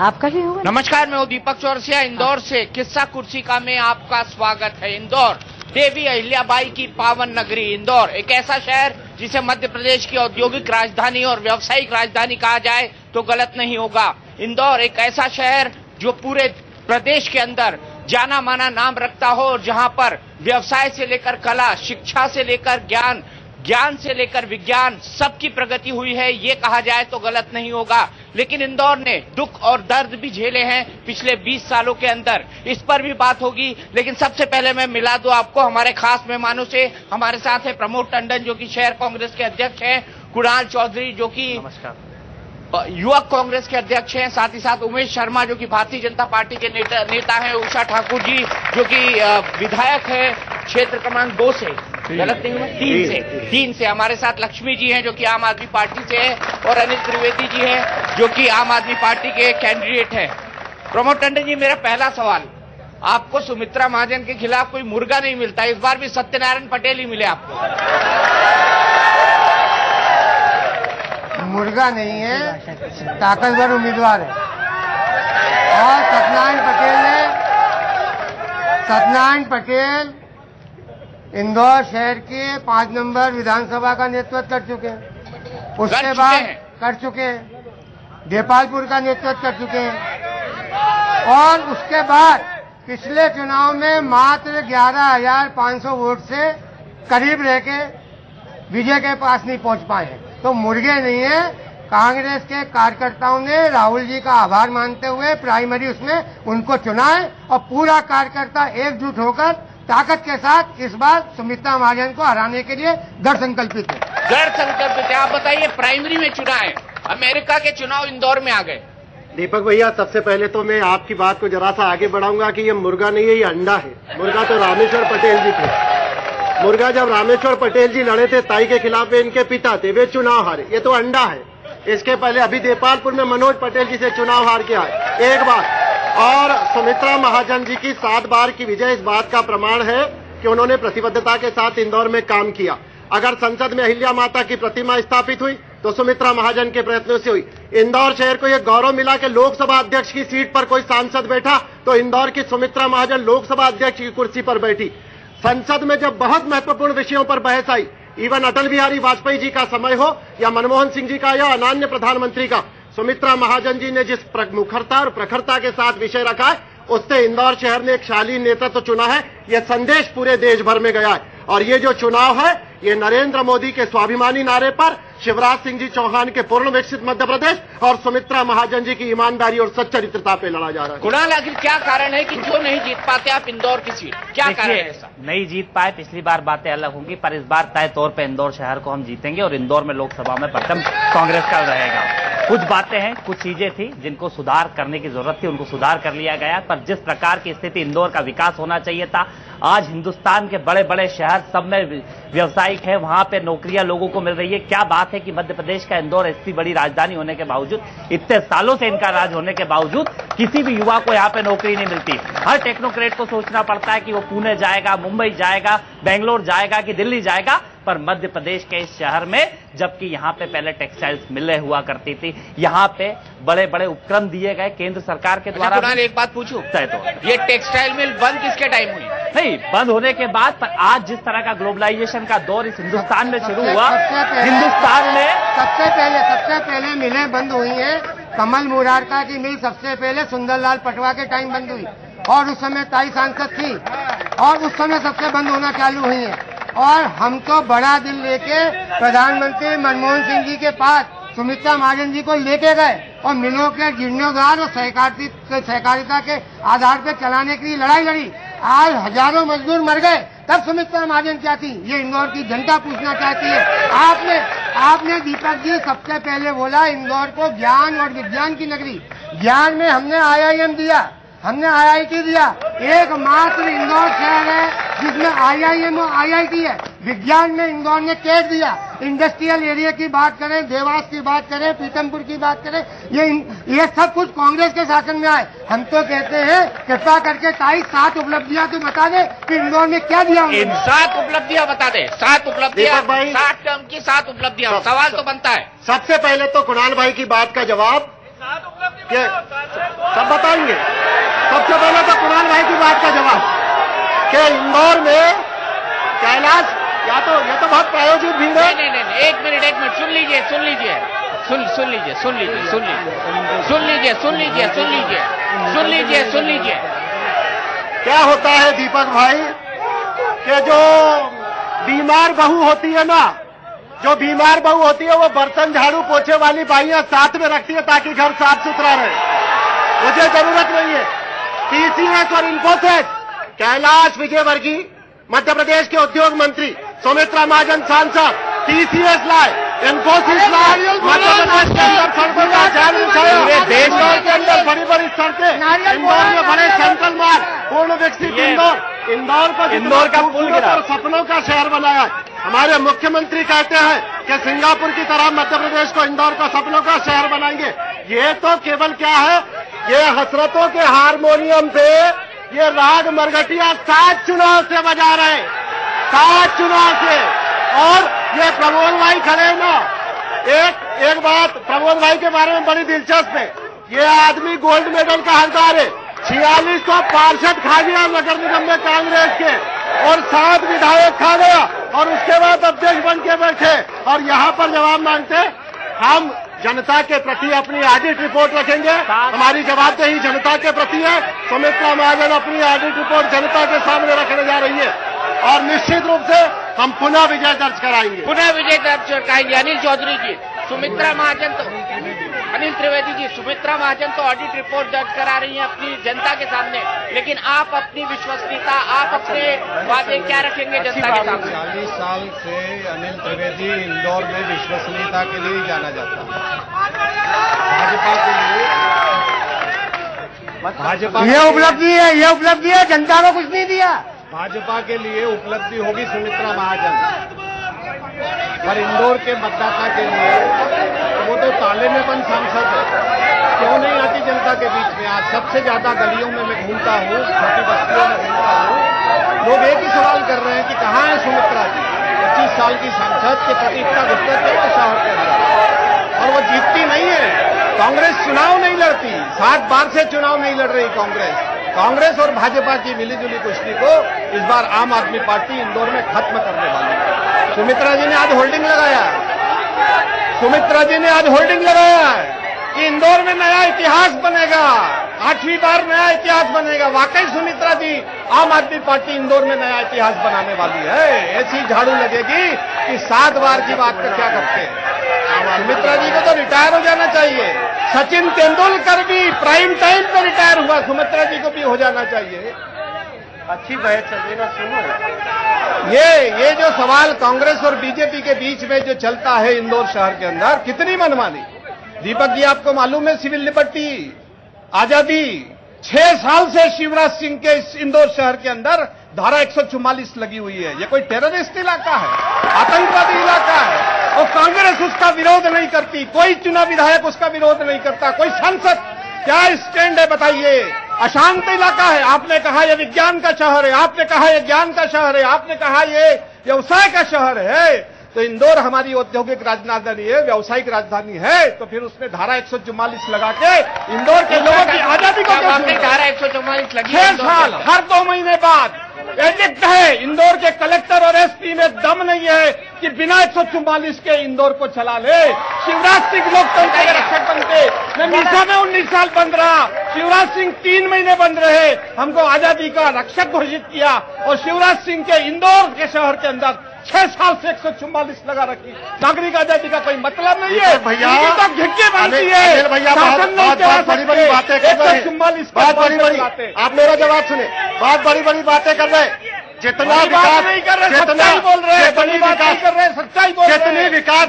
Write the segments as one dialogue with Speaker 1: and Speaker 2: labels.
Speaker 1: आपका भी होगा।
Speaker 2: नमस्कार, मैं हूँ दीपक चौरसिया इंदौर से। किस्सा कुर्सिका में आपका स्वागत है। इंदौर देवी अहिल्याबाई की पावन नगरी इंदौर, एक ऐसा शहर जिसे मध्य प्रदेश की औद्योगिक राजधानी और व्यावसायिक राजधानी कहा जाए तो गलत नहीं होगा। इंदौर एक ऐसा शहर जो पूरे प्रदेश के अंदर जाना माना नाम रखता हो और जहां पर व्यवसाय से लेकर कला, शिक्षा से लेकर ज्ञान, ज्ञान से लेकर विज्ञान, सबकी प्रगति हुई है, ये कहा जाए तो गलत नहीं होगा। लेकिन इंदौर ने दुख और दर्द भी झेले हैं पिछले 20 सालों के अंदर, इस पर भी बात होगी। लेकिन सबसे पहले मैं मिला दूं आपको हमारे खास मेहमानों से। हमारे साथ है प्रमोद टंडन जो कि शहर कांग्रेस के अध्यक्ष हैं, कुणाल चौधरी जो कि युवक कांग्रेस के अध्यक्ष हैं, साथ ही साथ उमेश शर्मा जो कि भारतीय जनता पार्टी के नेता हैं, उषा ठाकुर जी जो कि विधायक है क्षेत्र क्रमांक 2 से, गलत नहीं हुआ, 3 से हमारे साथ लक्ष्मी जी हैं जो कि आम आदमी पार्टी से है, और अनिल त्रिवेदी जी हैं जो कि आम आदमी पार्टी के कैंडिडेट हैं। प्रमोद टंडन जी, मेरा पहला सवाल, आपको सुमित्रा महाजन के खिलाफ कोई मुर्गा नहीं मिलता, इस बार भी सत्यनारायण पटेल ही मिले आपको।
Speaker 3: मुर्गा नहीं है, ताकतवर उम्मीदवार है। और सत्यनारायण पटेल इंदौर शहर के 5 नंबर विधानसभा का नेतृत्व कर चुके हैं, उसके बाद कर चुके हैं, देपालपुर का नेतृत्व कर चुके हैं, और उसके बाद पिछले चुनाव में मात्र 11,500 वोट से करीब रह के विजय के पास नहीं पहुंच पाए हैं। तो मुर्गे नहीं है। कांग्रेस के कार्यकर्ताओं ने राहुल जी का आभार मानते हुए प्राइमरी उसमें उनको चुना है, और पूरा कार्यकर्ता एकजुट होकर ताकत के साथ इस बार सुमित्रा महाजन को हराने के लिए दृढ़ संकल्पित है।
Speaker 2: दृढ़ संकल्पित है। आप बताइए, प्राइमरी में चुना है, अमेरिका के चुनाव इंदौर में आ गए।
Speaker 4: दीपक भैया, सबसे पहले तो मैं आपकी बात को जरा सा आगे बढ़ाऊंगा कि ये मुर्गा नहीं है, ये अंडा है। मुर्गा तो रामेश्वर पटेल जी थे। मुर्गा जब रामेश्वर पटेल जी लड़े थे ताई के खिलाफ, वे इनके पिता थे, वे चुनाव हारे। ये तो अंडा है। इसके पहले अभी देपालपुर में मनोज पटेल जी से चुनाव हार के आए, एक बार। और सुमित्रा महाजन जी की 7 बार की विजय इस बात का प्रमाण है कि उन्होंने प्रतिबद्धता के साथ इंदौर में काम किया। अगर संसद में अहिल्या माता की प्रतिमा स्थापित हुई तो सुमित्रा महाजन के प्रयत्नों से हुई। इंदौर शहर को यह गौरव मिला कि लोकसभा अध्यक्ष की सीट पर कोई सांसद बैठा तो इंदौर की सुमित्रा महाजन लोकसभा अध्यक्ष की कुर्सी पर बैठी। संसद में जब बहुत महत्वपूर्ण विषयों पर बहस आई, इवन अटल बिहारी वाजपेयी जी का समय हो या मनमोहन सिंह जी का या अन्य प्रधानमंत्री का, सुमित्रा महाजन जी ने जिस मुखरता और प्रखरता के साथ विषय रखा है, उससे इंदौर शहर ने एक शालीन नेतृत्व चुना है। यह संदेश पूरे देश भर में गया है। और ये जो चुनाव है, ये नरेंद्र मोदी के स्वाभिमानी नारे पर, शिवराज सिंह जी चौहान के पूर्ण विकसित मध्य प्रदेश और सुमित्रा महाजन जी की ईमानदारी और सच्चरित्रता पे लड़ा जा रहा है।
Speaker 2: कुणाल, आखिर क्या कारण है कि क्यों नहीं जीत पाते आप इंदौर की सीट? क्या कारण है ऐसा?
Speaker 5: नहीं जीत पाए, पिछली बार बातें अलग होंगी, पर इस बार तय तौर पे इंदौर शहर को हम जीतेंगे और इंदौर में लोकसभा में परचम कांग्रेस का रहेगा। कुछ बातें हैं, कुछ चीजें थी जिनको सुधार करने की जरूरत थी, उनको सुधार कर लिया गया। पर जिस प्रकार की स्थिति इंदौर का विकास होना चाहिए था, आज हिंदुस्तान के बड़े बड़े शहर सब में व्यवसायिक है, वहां पे नौकरियां लोगों को मिल रही है। क्या बात है कि मध्य प्रदेश का इंदौर इतनी बड़ी राजधानी होने के बावजूद, इतने सालों से इनका राज होने के बावजूद किसी भी युवा को यहाँ पे नौकरी नहीं मिलती। हर टेक्नोक्रेट को सोचना पड़ता है कि वो पुणे जाएगा, मुंबई जाएगा, बेंगलोर जाएगा कि दिल्ली जाएगा। पर मध्य प्रदेश के इस शहर में, जबकि यहाँ पे पहले टेक्सटाइल्स मिलें हुआ करती थी, यहाँ पे बड़े बड़े उपक्रम दिए गए केंद्र सरकार के द्वारा।
Speaker 2: एक बात पूछूं, ये टेक्सटाइल मिल बंद किसके टाइम हुई?
Speaker 5: नहीं, बंद होने के बाद, पर आज जिस तरह का ग्लोबलाइजेशन का दौर इस हिंदुस्तान में शुरू हुआ, हिंदुस्तान में
Speaker 3: सबसे पहले मिलें बंद हुई हैं। कमल मुरारका की मिल सबसे पहले सुंदरलाल पटवा के टाइम बंद हुई, और उस समय ताई सांसद थी, और उस समय सबसे बंद होना चालू हुई है। और हम तो बड़ा दिल लेके प्रधानमंत्री मनमोहन सिंह जी के पास सुमित्रा महाजन जी को लेके गए, और मिलों के जीर्णोद्धार और सहकारिता के आधार पर चलाने के लिए लड़ाई लड़ी। आज हजारों मजदूर मर गए, तब सुमित्रा महाजन क्या थी, ये इंदौर की जनता पूछना चाहती है। आपने दीपक जी सबसे पहले बोला इंदौर को ज्ञान और विज्ञान की नगरी। ज्ञान में हमने IIM दिया, हमने IIT दिया। एकमात्र इंदौर शहर है जिसमें IIM और IIT है। विज्ञान में इंदौर ने कैट दिया। इंडस्ट्रियल एरिया की बात करें, देवास की बात करें, पीतमपुर की बात करें, ये सब कुछ कांग्रेस के शासन में आए। हम तो कहते हैं कृपा करके ताई 7 उपलब्धियां तो बता दे कि इंदौर में क्या दिया।
Speaker 2: 7 उपलब्धियां बता दे, 7 उपलब्धियां, 7 टर्म की 7 उपलब्धियां। सवाल तो बनता है,
Speaker 4: सबसे पहले तो कुणाल भाई की बात का जवाब,
Speaker 2: 7 उपलब्धियां
Speaker 4: ये सब बताएंगे। सबसे पहले तो कुणाल भाई की बात का जवाब कि इंदौर में कैलाश या तो ये तो बहुत प्रायोजित भीड़ है।
Speaker 2: नहीं, एक मिनट सुन लीजिए
Speaker 4: क्या होता है दीपक भाई कि जो बीमार बहू होती है ना, जो बीमार बहू होती है वो बर्तन झाड़ू पोछे वाली बाइयां साथ में रखती है ताकि घर साफ सुथरा रहे। मुझे जरूरत नहीं है। टीसीएस और इन्फोसिस, कैलाश विजयवर्गीय मध्य प्रदेश के उद्योग मंत्री, सुमित्रा महाजन सांसद, टीसीएस लाए, इन्फोसिस लाए, मध्य प्रदेश के अंदर सड़कों का जाम बिछाया, इंदौर के अंदर बड़ी बड़ी सड़कें, इंदौर में बड़े सेंट्रल मार्ग, पूर्ण विकसित इंदौर का पुल गिरा, सपनों का शहर बनाया। हमारे मुख्यमंत्री कहते हैं कि सिंगापुर की तरह मध्य प्रदेश को इंदौर का सपनों का शहर बनाएंगे। ये तो केवल क्या है, ये हसरतों के हारमोनियम पे ये राग मरघटिया 7 चुनाव से बजा रहे, 7 चुनाव से। और ये प्रमोद भाई खड़े ना, एक बात प्रमोद भाई के बारे में बड़ी दिलचस्प है। ये आदमी गोल्ड मेडल का हकदार है। 4600 पार्षद खा गया नगर निगम में कांग्रेस के, और 7 विधायक खा गया, और उसके बाद अध्यक्ष बन के बैठे, और यहाँ पर जवाब मांगते। हम जनता के प्रति अपनी ऑडिट रिपोर्ट रखेंगे। हमारी जवाबदेही जनता के प्रति है। सुमित्रा महाजन अपनी ऑडिट रिपोर्ट जनता के सामने रखने जा रही है, और निश्चित रूप से हम पुनः विजय दर्ज कराएंगे।
Speaker 2: अनिल चौधरी जी, सुमित्रा महाजन तो अनिल त्रिवेदी जी, सुमित्रा महाजन तो ऑडिट रिपोर्ट दर्ज करा रही हैं अपनी जनता के सामने, लेकिन आप अपनी विश्वसनीयता, आप अपने वादे क्या रखेंगे जनता के सामने?
Speaker 1: 40 साल से अनिल त्रिवेदी इंदौर में विश्वसनीयता के लिए जाना जाता है। भाजपा
Speaker 3: ये उपलब्धि है, जनता को कुछ नहीं दिया।
Speaker 1: भाजपा के लिए उपलब्धि होगी सुमित्रा महाजन, पर इंदौर के मतदाता के लिए वो तो ताले में बंद सांसद है, क्यों नहीं आती जनता के बीच में? आज सबसे ज्यादा गलियों में मैं घूमता हूँ, छोटी बस्तियों में घूमता हूँ, लोग एक ही सवाल कर रहे हैं कि कहाँ है सुमित्रा जी? 25 साल की सांसद के प्रति इतना गुस्सा क्यों शहर के अंदर? और वो जीतती नहीं है। कांग्रेस चुनाव नहीं लड़ती, 7 बार से चुनाव नहीं लड़ रही कांग्रेस और भाजपा की मिलीजुली कुश्ती को इस बार आम आदमी पार्टी इंदौर में खत्म करने वाली है। सुमित्रा जी ने आज होल्डिंग लगाया कि इंदौर में नया इतिहास बनेगा, 8वीं बार नया इतिहास बनेगा। वाकई सुमित्रा जी, आम आदमी पार्टी इंदौर में नया इतिहास बनाने वाली है। ऐसी झाड़ू लगेगी कि 7 बार की बात का क्या करते हैं। सुमित्रा जी को तो रिटायर हो जाना चाहिए। सचिन तेंदुलकर भी प्राइम टाइम पे रिटायर हुआ, सुमित्रा जी को भी हो जाना चाहिए।
Speaker 4: अच्छी बहस चल रही ना, सुनो।
Speaker 1: ये जो सवाल कांग्रेस और बीजेपी के बीच में जो चलता है इंदौर शहर के अंदर, कितनी मनमानी। दीपक जी, आपको मालूम है सिविल लिबर्टी आजादी 6 साल से शिवराज सिंह के इस इंदौर शहर के अंदर धारा 144 लगी हुई है। ये कोई टेररिस्ट इलाका है, आतंकवादी इलाका है, और कांग्रेस उसका विरोध नहीं करती, कोई चुनाव विधायक उसका विरोध नहीं करता, कोई सांसद। क्या स्टैंड है बताइए? अशांत इलाका है। आपने कहा ये विज्ञान का शहर है, आपने कहा ये ज्ञान का शहर है, आपने कहा ये व्यवसाय का शहर है। तो इंदौर हमारी औद्योगिक राजधानी है, व्यावसायिक राजधानी है, तो फिर उसमें धारा 144 लगा के इंदौर के लोगों की आजादी को
Speaker 2: धारा 144 लगी
Speaker 1: 6 साल हर 2 महीने बाद एडिक्ट है। इंदौर के कलेक्टर और एसपी में दम नहीं है कि बिना 144 के इंदौर को चला ले। शिवराज सिंह लोकतंत्र के रक्षक बनते, मैं मीसा में 19 साल बंद रहा, शिवराज सिंह 3 महीने बंद रहे, हमको आजादी का रक्षक घोषित किया, और शिवराज सिंह के इंदौर के शहर के अंदर 6 साल से 144 लगा रखी। नागरिक आजादी का कोई मतलब नहीं है
Speaker 4: भैया,
Speaker 1: तो घिक्की बनती है
Speaker 4: भैया। बहुत बड़ी बातें कर रहे हैं, बहुत बड़ी। आप मेरा जवाब सुने, बहुत बड़ी बातें कर रहे हैं। जितना विकास
Speaker 1: नहीं कर रहे, सच्चाई बोल रहे हैं, बड़ी बात नहीं कर रहे, सच्चाई बोल रहे हैं।
Speaker 4: जितनी विकास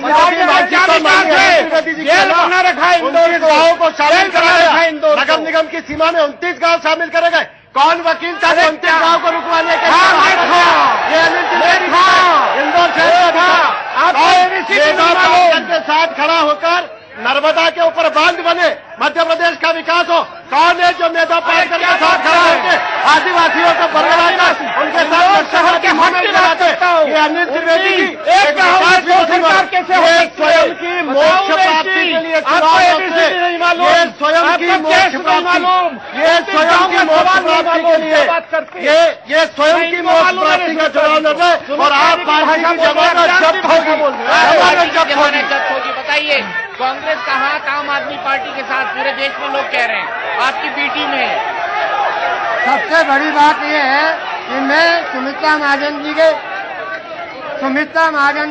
Speaker 1: जेल बना रखा है इंदौर,
Speaker 4: गाँव को शामिल कराया, नगर निगम की सीमा में 29 गाँव शामिल करे गए। कौन वकील था 29 गाँव को रुकवाने के? इंदौर शहर के साथ खड़ा होकर नर्मदा के ऊपर बांध बने, मध्य प्रदेश का विकास हो। कौन है जो मेधा पाटकर के साथ खड़ा होकर आदिवासियों को बरगलाकर उनके साथ शहर के मट्टी लगाते? ये अनिल त्रिवेदी जी स्वयं की मोक्ष प्राप्ति के लिए चुनाव
Speaker 1: मालूम,
Speaker 4: ये स्वयं की मोक्ष प्राप्ति, ये स्वयं की मोक्ष प्राप्ति के लिए ये स्वयं की मोक्ष प्राप्ति का चुनाव लड़ रहे और आप पार्टी की जमानत जब्त होगी,
Speaker 2: जब्त होगी। बताइए, कांग्रेस का हाथ आम आदमी पार्टी के साथ पूरे देश में लोग कह रहे हैं, आपकी बी टीम है।
Speaker 3: सबसे बड़ी बात यह है कि मैं सुमित्रा महाजन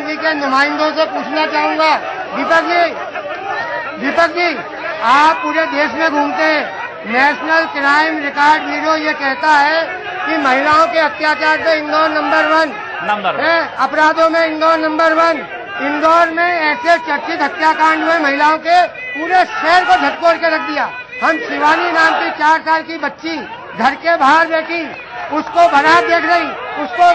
Speaker 3: जी के नुमाइंदों से पूछना चाहूंगा। दीपक जी, आप पूरे देश में घूमते हैं, नेशनल क्राइम रिकॉर्ड ब्यूरो ये कहता है कि महिलाओं के अत्याचार पे इंदौर नंबर 1 है, अपराधों में इंदौर नंबर 1। इंदौर में ऐसे चर्चित हत्याकांड हुए महिलाओं के, पूरे शहर को झकझोर के रख दिया। हम शिवानी नाम की 4 साल की बच्ची घर के बाहर बैठी, उसको बारात देख रही, उसको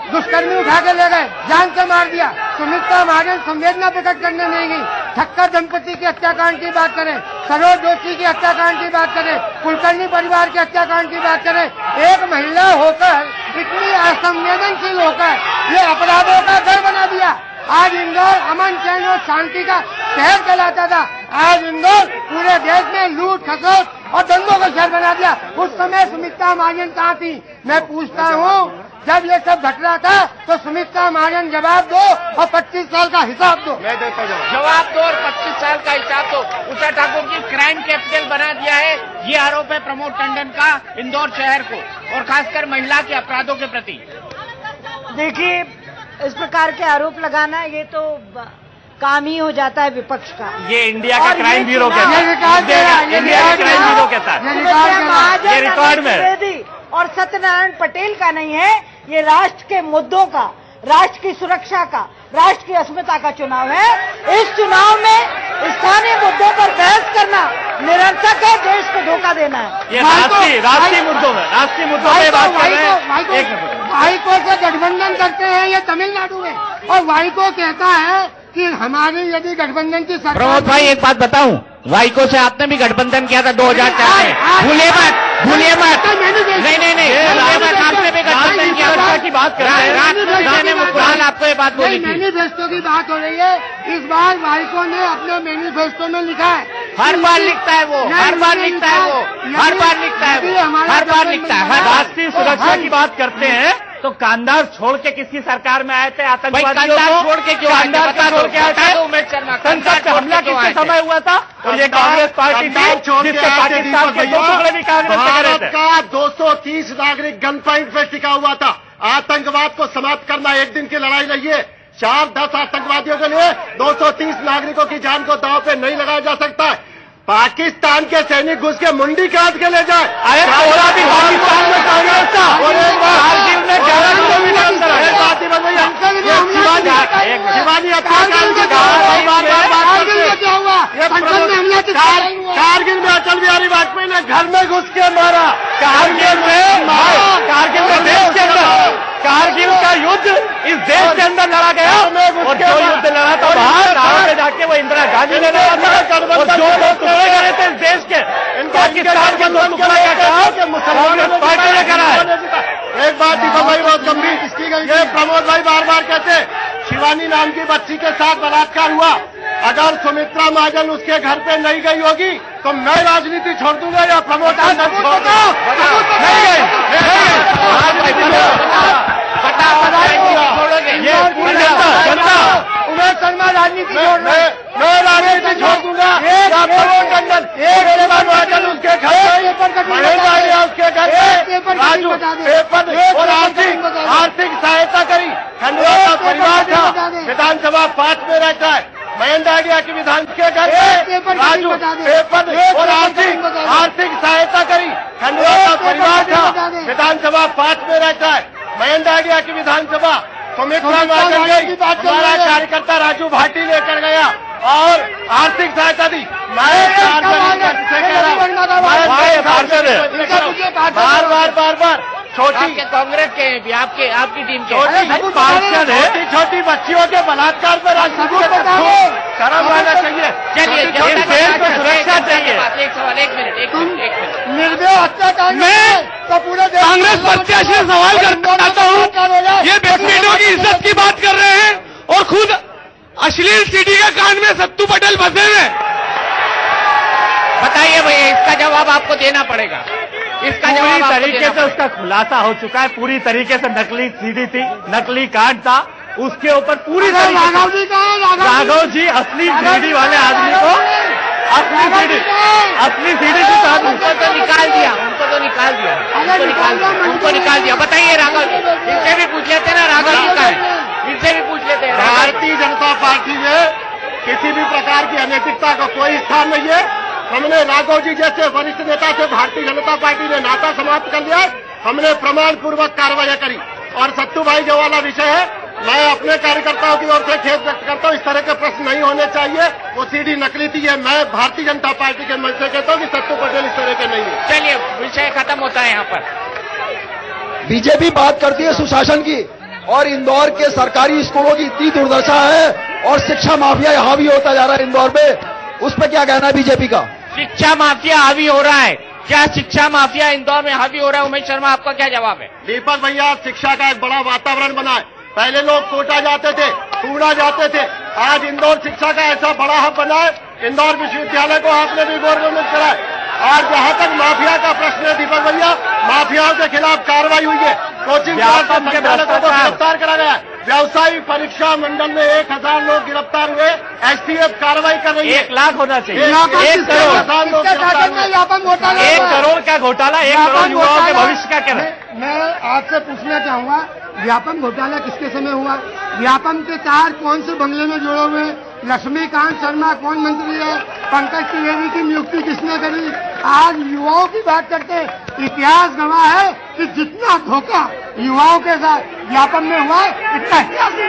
Speaker 3: दुष्कर्मी उठा के ले गए, जान से मार दिया। सुमित्रा महाजन संवेदना प्रकट करने नहीं गई। ठक्कर दंपति के हत्याकांड की बात करें, सरोज जोशी के हत्याकांड की बात करें, कुलकर्णी परिवार के हत्याकांड की बात करें, एक महिला होकर, इतनी असंवेदनशील होकर ये अपराधों का घर बना दिया। आज इंदौर अमन चैन और शांति का शहर कहलाता था, आज इंदौर पूरे देश में लूट खसोट और दंगों का शहर बना दिया। उस समय सुमित्रा महाजन कहाँ थी? मैं पूछता हूँ, जब ये सब घट रहा था तो सुमित्रा महाजन जवाब दो और 25 साल का हिसाब दो।
Speaker 4: मैं देता हूँ
Speaker 2: जवाब दो और 25 साल का हिसाब दो। उषा ठाकुर जी, क्राइम कैपिटल बना दिया है, ये आरोप है प्रमोद टंडन का इंदौर शहर को, और खासकर महिला के अपराधों के प्रति।
Speaker 6: देखिए, इस प्रकार के आरोप लगाना ये तो काम ही हो जाता है विपक्ष का।
Speaker 5: ये इंडिया का क्राइम ब्यूरो कहता है,
Speaker 6: इंडिया
Speaker 5: का क्राइम ब्यूरो कहता है, ये रिकॉर्ड में।
Speaker 6: और सत्यनारायण पटेल का नहीं है, ये राष्ट्र के मुद्दों का, राष्ट्र की सुरक्षा का, राष्ट्र की अस्मिता का चुनाव है। इस चुनाव में स्थानीय मुद्दों पर बहस करना निरर्थक है, देश को धोखा देना है।
Speaker 5: ये राष्ट्रीय मुद्दों में बात कर रहे हैं।
Speaker 3: वाइको से गठबंधन करते हैं ये तमिलनाडु में, और वाइको कहता है कि हमारी यदि गठबंधन की सरकार।
Speaker 2: प्रमोद भाई, एक बात बताऊं, वाइको से आपने भी गठबंधन किया था 2004 में, भूलिए मत। नहीं, आपने भी गठबंधन किया था की बात कर रहे हैं। आपको ये बात बोली,
Speaker 3: मैनिफेस्टो की बात हो रही है। इस बार वाइको ने अपने मैनिफेस्टो में लिखा है,
Speaker 2: हर बार लिखता है वो, हर बार लिखता है वो, हर बार लिखता है वो, हर बार लिखता है।
Speaker 5: राष्ट्रीय सुरक्षा की बात करते हैं तो कांधार छोड़ के किसकी सरकार में आए थे आतंकवादियों को?
Speaker 2: छोड़ के क्यों?
Speaker 5: कांधार छोड़ के आए थे? संसद पे हमला किसके समय हुआ था? और ये कांग्रेस पार्टी थी जिससे पाकिस्तान के 2 टुकड़े भी कांग्रेस से करे थे।
Speaker 4: का 230 नागरिक गन पॉइंट पे टिका हुआ था। आतंकवाद को समाप्त करना एक दिन की लड़ाई नहीं है। 4-10 आतंकवादियों के लिए 230 नागरिकों की जान को दांव पे नहीं लगाया जा सकता है। पाकिस्तान के सैनिक घुस के मुंडी काट के ले जाए।
Speaker 5: भी पाकिस्तान में कांग्रेस था और एक बार कारगिल में 11 किलोमीटर अंदर है।
Speaker 4: शिवानी हत्याकांड के कारगिल में अटल बिहारी वाजपेयी ने घर में घुस के मारा।
Speaker 5: कारगिल में देश के अंदर कारगिल का युद्ध इस देश के अंदर लड़ा गया, और जो युद्ध लड़ा था बाहर में जाके वो इंदिरा गांधी ने लड़ा था, और जो लोग टुकड़े करे थे इस देश के, पाकिस्तान के 2 टुकड़े का काम कांग्रेस पार्टी ने करा है।
Speaker 4: एक बात दीपक भाई बहुत गंभीर, ये प्रमोद भाई बार बार कहते शिवानी नाम की बच्ची के साथ बलात्कार हुआ, अगर सुमित्रा महाजन उसके घर पे नहीं गई होगी तो मैं राजनीति छोड़ दूंगा या प्रमोद टंडन छोड़ दूंगा?
Speaker 3: उमेश शर्मा राजनीति छोड़ रहे,
Speaker 4: मैं राजनीति छोड़ दूंगा या प्रमोद टंडन महाजन उसके घर उसके घर राजू पेपर और आर्थिक सहायता करी। खंडवा का परिवार था, विधानसभा 5 में रहता है, महेंद्र आगिया की विधान के घर राजू पेपर और आर्थिक सहायता करी। खंडवा का परिवार था, विधानसभा 5 में रहता है, महेंद्र आगिया की विधानसभा। सुमित्रा महाजन गई, हमारा कार्यकर्ता राजू भाटी लेकर गया और आर्थिक सहायता दी। बार छोटी
Speaker 2: कांग्रेस के भी आपकी टीम के
Speaker 4: छोटी बच्चियों के बलात्कार पर शर्म आना चाहिए।
Speaker 2: चलिए,
Speaker 5: सुरक्षा चाहिए।
Speaker 2: एक सवाल, एक मिनट।
Speaker 3: निर्भया हत्याकांड में तो पूरे
Speaker 1: कांग्रेस प्रत्याशी से सवाल करना चाहता हूँ, ये व्यक्तियों की इज्जत की बात कर रहे हैं और खुद अश्लील सीडी के कांड में सत्तू पटेल फंसे हुए।
Speaker 2: बताइए भैया, इसका जवाब आपको देना पड़ेगा। इसका जवाब
Speaker 5: पूरी
Speaker 2: आपको
Speaker 5: तरीके
Speaker 2: देना
Speaker 5: से उसका खुलासा हो चुका है। पूरी तरीके से नकली सीडी थी, नकली कार्ड था, उसके ऊपर पूरी तरीके
Speaker 3: राघव जी का है,
Speaker 5: राघव जी असली सीडी वाले आदमी को असली सीडी के साथ
Speaker 2: उनको तो निकाल दिया, उनको निकाल दिया। बताइए राघव जी, इनसे भी पूछ लेते ना, राघव जी का है, इनसे भी पूछ लेते हैं।
Speaker 4: भारतीय जनता पार्टी में किसी भी प्रकार की अनैतिकता का कोई स्थान नहीं है। हमने राघव जी जैसे वरिष्ठ नेता से भारतीय जनता पार्टी ने नाता समाप्त कर दिया है। हमने प्रमाण पूर्वक कार्रवाई करी। और सत्तू भाई जो वाला विषय है, मैं अपने कार्यकर्ताओं की ओर से खेद व्यक्त करता हूं, इस तरह के प्रश्न नहीं होने चाहिए। वो सीडी नकली थी, है मैं भारतीय जनता पार्टी के मंच से कहता हूं कि सत्तू पटेल इस तरह के नहीं है।
Speaker 2: चलिए विषय खत्म होता है यहाँ पर।
Speaker 7: बीजेपी बात करती है सुशासन की, और इंदौर के सरकारी स्कूलों की इतनी दुर्दशा है, और शिक्षा माफिया हावी होता जा रहा है इंदौर में। उस पर क्या कहना है बीजेपी का?
Speaker 2: शिक्षा माफिया हावी हो रहा है, क्या शिक्षा माफिया इंदौर में हावी हो रहा है? उमेश शर्मा, आपका क्या जवाब है?
Speaker 4: दीपक भैया, शिक्षा का एक बड़ा वातावरण बना है। पहले लोग कोटा जाते थे, टूड़ा जाते थे, आज इंदौर शिक्षा का ऐसा बड़ा हब बना है। इंदौर विश्वविद्यालय को आपने भी गौरवान्वित करा है। और जहां तक माफिया का प्रश्न है दीपक भैया, माफियाओं के खिलाफ कार्रवाई हुई है। कोचिंग क्लास के संचालकों को गिरफ्तार करा गया। व्यवसायिक परीक्षा मंडल में 1000 लोग गिरफ्तार हुए। एसटीएफ कार्रवाई कर रही है।
Speaker 5: 1 लाख होना चाहिए।
Speaker 4: 1 करोड़
Speaker 5: 1 करोड़ का घोटाला, 1 करोड़ युवाओं के भविष्य का क्या है?
Speaker 3: मैं आपसे पूछना चाहूंगा, व्यापम घोटाला किसके समय हुआ? व्यापम के तार कौन से बंगले में जुड़े हुए? लक्ष्मीकांत शर्मा कौन मंत्री है? पंकज त्रिवेदी की नियुक्ति किसने करी? आज युवाओं की बात करते हैं। इतिहास गवाह है कि जितना धोखा युवाओं के साथ व्यापम में हुआ है, इतना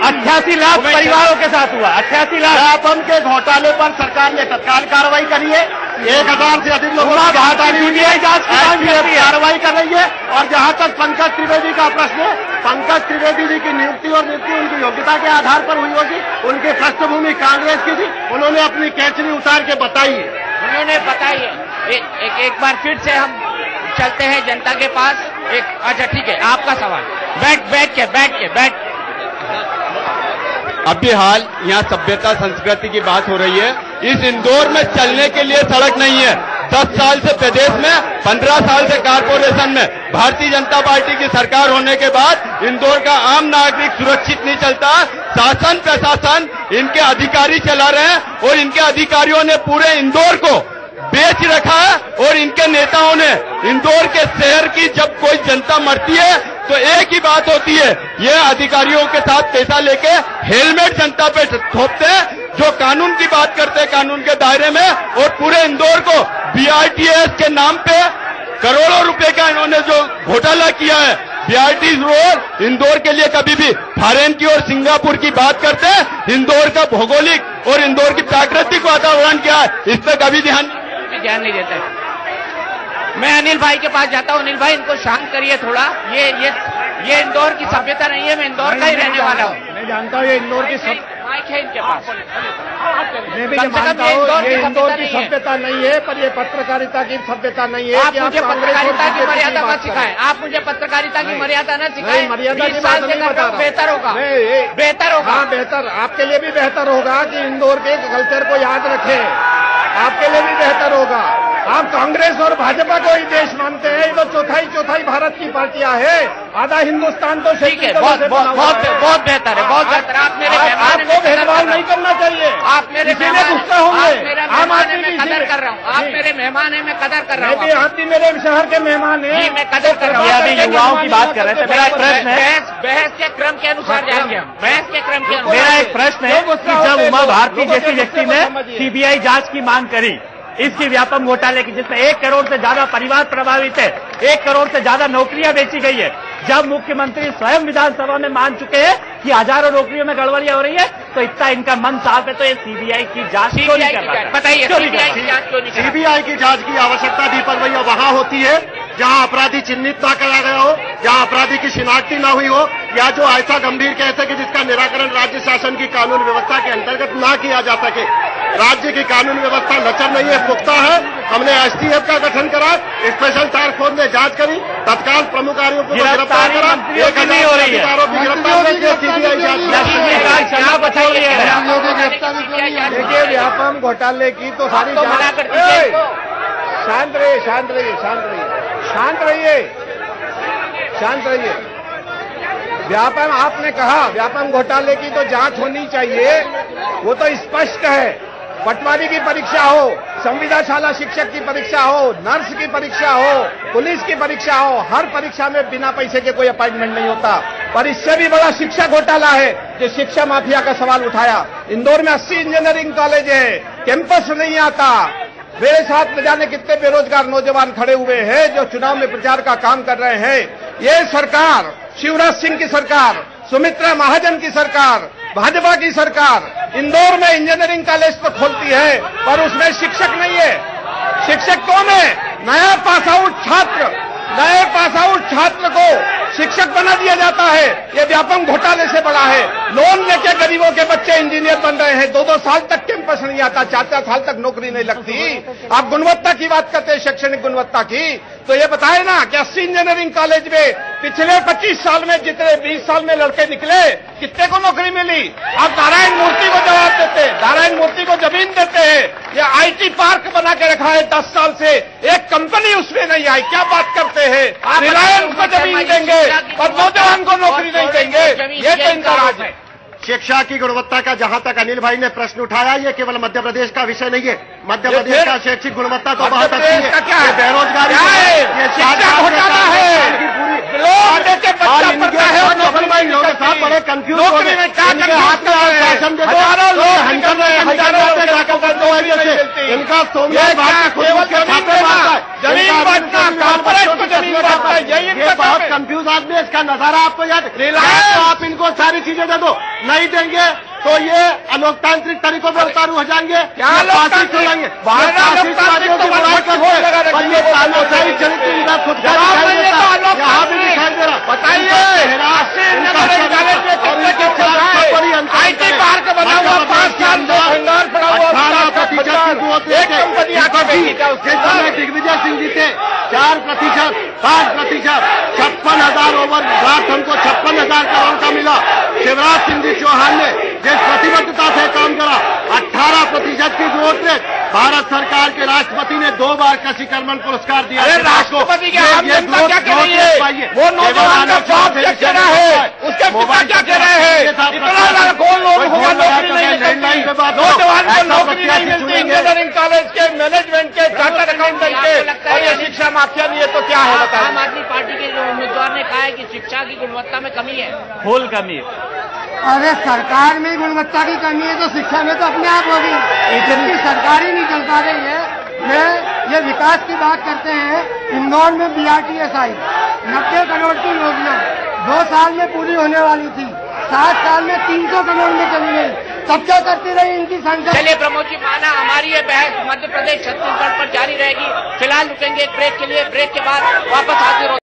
Speaker 5: 88 लाख परिवारों के साथ हुआ। 88 लाख
Speaker 4: व्यापम के घोटाले पर सरकार ने तत्काल कार्रवाई करी है। 1000 से अधिक लोगों की
Speaker 5: सीबीआई जांच की मांग करती है।
Speaker 4: कार्रवाई कर रही है। और जहां तक पंकज त्रिवेदी का प्रश्न है, पंकज त्रिवेदी जी की नियुक्ति उनकी योग्यता के आधार पर हुई होगी। उनकी पृष्ठभूमि कांग्रेस की थी, उन्होंने अपनी कैचरी उतार के बताई है।
Speaker 2: उन्होंने बताई है। एक बार फिर से हम चलते हैं जनता के पास। अच्छा ठीक है, आपका सवाल। बैठ के
Speaker 1: अभी हाल यहाँ सभ्यता संस्कृति की बात हो रही है। इस इंदौर में चलने के लिए सड़क नहीं है। 10 साल से प्रदेश में, 15 साल से कारपोरेशन में भारतीय जनता पार्टी की सरकार होने के बाद इंदौर का आम नागरिक सुरक्षित नहीं चलता। शासन प्रशासन इनके अधिकारी चला रहे हैं, और इनके अधिकारियों ने पूरे इंदौर को बेच रखा है। और इनके नेताओं ने इंदौर के शहर की जब कोई जनता मरती है तो एक ही बात होती है, ये अधिकारियों के साथ पैसा लेके हेलमेट जनता पे थोपते हैं, जो कानून की बात करते हैं कानून के दायरे में। और पूरे इंदौर को बीआरटीएस के नाम पे करोड़ों रुपए का इन्होंने जो घोटाला किया है। बीआरटीएस रोड इंदौर के लिए कभी भी फॉरेन की और सिंगापुर की बात करते हैं। इंदौर का भौगोलिक और इंदौर की प्राकृतिक वातावरण क्या है, इस पर कभी ध्यान
Speaker 2: नहीं देते। मैं अनिल भाई के पास जाता हूँ। अनिल भाई, इनको शांत करिए थोड़ा। ये इंदौर की सभ्यता नहीं है। मैं इंदौर का ही रहने वाला हूँ।
Speaker 3: मैं जानता हूँ ये इंदौर की
Speaker 2: माइक है इनके पास।
Speaker 3: मैं भी मानता हूँ ये इंदौर की सभ्यता नहीं है, पर ये पत्रकारिता की सभ्यता नहीं है।
Speaker 2: आप मुझे पत्रकारिता की मर्यादा मत सिखाएं। आप मुझे पत्रकारिता की मर्यादा न सिखाएं।
Speaker 3: मर्यादा की बात नहीं बता रहा।
Speaker 2: बेहतर होगा, बेहतर होगा।
Speaker 3: हाँ, बेहतर आपके लिए भी बेहतर होगा कि इंदौर के कल्चर को याद रखें। आपके लिए भी बेहतर होगा। आप कांग्रेस और भाजपा को ही देश मानते हैं। ये तो चौथाई भारत की पार्टियां हैं। आधा हिंदुस्तान तो
Speaker 2: ठीक है, बहुत बेहतर है, बहुत बेहतर। आप मेरे
Speaker 3: आपको भेदभाव नहीं करना चाहिए।
Speaker 2: आप मेरे
Speaker 3: गुस्सा होंगे।
Speaker 2: आम आदमी में कदर कर रहा हूँ। आप मेरे मेहमान हैं, मैं कदर कर रहा हूँ।
Speaker 3: आप भी मेरे शहर के मेहमान हैं।
Speaker 2: जी, मैं कदर कर रहा हूँ।
Speaker 5: अभी युवाओं की बात कर रहे थे। मेरा एक प्रश्न है,
Speaker 2: बहस के क्रम के अनुसार जाएंगे हम। बहस के क्रम के अनुसार।
Speaker 5: मेरा एक प्रश्न है कि जब उमा भारती जैसी व्यक्ति ने सीबीआई जांच की मांग करी इसकी व्यापम घोटाले की, जिसमें 1 करोड़ से ज्यादा परिवार प्रभावित है, 1 करोड़ से ज्यादा नौकरियां बेची गई है, जब मुख्यमंत्री स्वयं विधानसभा में मान चुके हैं कि हजारों नौकरियों में गड़बड़ियां हो रही है, तो इतना इनका मन साफ है, तो ये सीबीआई की जांच क्यों नहीं कर रहा है?
Speaker 2: बताइए, सीबीआई की जांच क्यों नहीं कर रहा?
Speaker 4: सीबीआई की जांच की आवश्यकता दीपक भैया वहां होती है जहां अपराधी चिन्हित ना कराया गया हो, जहां अपराधी की शिनाख्ती ना हुई हो, या जो ऐसा गंभीर केस है कि जिसका निराकरण राज्य शासन की कानून व्यवस्था के अंतर्गत ना किया जा सके। राज्य की कानून व्यवस्था लचर नहीं है, पुख्ता है। हमने एसटीएफ का गठन करा, स्पेशल टास्क फोर्स ने जांच करी, तत्काल प्रमुख आरोपियों को गिरफ्तार करा। 1000
Speaker 5: हो रही है
Speaker 4: आरोपी गिरफ्तार करके सीबीआई जांच
Speaker 5: बताइए।
Speaker 3: देखिए, व्यापम घोटाले की तो सारी जांच
Speaker 1: शांत रहिए, शांत रहिए, शांत रहिए, शांत रहिए, शांत रहिए। व्यापम, आपने कहा व्यापम घोटाले की तो जांच होनी चाहिए, वो तो स्पष्ट है। पटवारी की परीक्षा हो, संविदाशाला शिक्षक की परीक्षा हो, नर्स की परीक्षा हो, पुलिस की परीक्षा हो, हर परीक्षा में बिना पैसे के कोई अपॉइंटमेंट नहीं होता। पर इससे भी बड़ा शिक्षा घोटाला है जो शिक्षा माफिया का सवाल उठाया। इंदौर में 80 इंजीनियरिंग कॉलेज है, कैंपस नहीं आता। मेरे साथ न जाने कितने बेरोजगार नौजवान खड़े हुए हैं जो चुनाव में प्रचार का काम कर रहे हैं। ये सरकार, शिवराज सिंह की सरकार, सुमित्रा महाजन की सरकार, भाजपा की सरकार इंदौर में इंजीनियरिंग कॉलेज तो खोलती है पर उसमें शिक्षक नहीं है। शिक्षक कौन है? नया पास आउट छात्र, नए पास आउट छात्र को शिक्षक बना दिया जाता है। ये व्यापम घोटाले से बड़ा है। लोन लेके गरीबों के बच्चे इंजीनियर बन रहे हैं, 2-2 साल तक कैंपस नहीं आता, 4-4 साल तक नौकरी नहीं लगती। आप गुणवत्ता की बात करते हैं, शैक्षणिक गुणवत्ता की, तो ये बताए ना कि 80 इंजीनियरिंग कॉलेज में पिछले 25 साल में जितने 20 साल में लड़के निकले, कितने को नौकरी मिली? आप नारायण मूर्ति को जवाब देते हैं, नारायण मूर्ति को जमीन देते हैं। ये आईटी पार्क बना के रखा है 10 साल से, एक कंपनी उसमें नहीं आई। क्या बात करते हैं? रिलायंस को जमीन देंगे और नौजवान को नौकरी नहीं देंगे, ये तो इनका राज है।
Speaker 4: शिक्षा की गुणवत्ता का जहां तक अनिल भाई ने प्रश्न उठाया, ये केवल मध्य प्रदेश का विषय नहीं है। मध्य प्रदेश का शैक्षिक गुणवत्ता तो बहुत अच्छी है। ये बेरोजगारी है, ये शिक्षा घोटाला है, लोन देके बच्चा पढ़ता है और नौकरी नहीं लोगों के साथ बड़े कंफ्यूज हो गए। इनके हाथ में शासन दे दो, लोग हंटर इनका सोमनाथ भाई केवल जमीन बांटना, कॉर्पोरेट को जमीन बांटना, यही बहुत कंफ्यूज आदमी है। इसका नजारा आपको याद, आप इनको सारी चीजें दे दो, नहीं देंगे तो ये अलोकतांत्रिक तरीकों पर उतारू हो जाएंगे, क्या फांसी चलेंगे, फासिस्टवादियों की लड़ाई करते हैं। और ये तानाशाही चरित्र इनका खुद का दिखाई देता है, यहाँ भी दिखाई दे रहा। बताइए आईटी पार्क बना हुआ 5 साल से भंगार पड़ा हुआ 18% दिग्विजय सिंह जी थे 4%, 5%, 56,000 ओवर ड्राफ्ट हमको 56,000 करोड़ का मिला। शिवराज सिंह जी चौहान ने जिस प्रतिबद्धता से काम करा, 18% की ग्रोथ रेट। भारत सरकार के राष्ट्रपति ने 2 बार कृषि कर्मण पुरस्कार दिया।
Speaker 1: राष्ट्रपति के आम जनता क्या कह रही है? वो नौजवान का बाप क्या कह रहा है? उसके पिता क्या कह रहे हैं? इतना लाखों लोग होगा, नौकरी नहीं मिलती, नौजवान को नौकरी नहीं मिलती, इंजीनियरिंग कॉलेज के, मैनेजमेंट के, चार्टर्ड अकाउंटेंट के, और ये शिक्षा माफिया नहीं है तो क्या है बताइए?
Speaker 2: आम आदमी पार्टी के जो उम्मीदवार ने कहा है कि शिक्षा की गुणवत्ता में कमी है,
Speaker 5: फुल कमी।
Speaker 3: अरे सरकार में गुणवत्ता की कमी है तो शिक्षा में तो अपने आप होगी, जबकि सरकार ही नहीं चल पा रही है। ये विकास की बात करते हैं, इंदौर में BRTS आई, 90 करोड़ की योजना 2 साल में पूरी होने वाली थी, 7 साल में 300 करोड़ में चली गई। तब क्या करती रही इनकी संसद?
Speaker 2: चलिए प्रमोद जी, माना हमारी ये बहस मध्य प्रदेश छत्तीसगढ़ पर जारी रहेगी। फिलहाल रुकेंगे एक ब्रेक के लिए, ब्रेक के बाद वापस हाजिर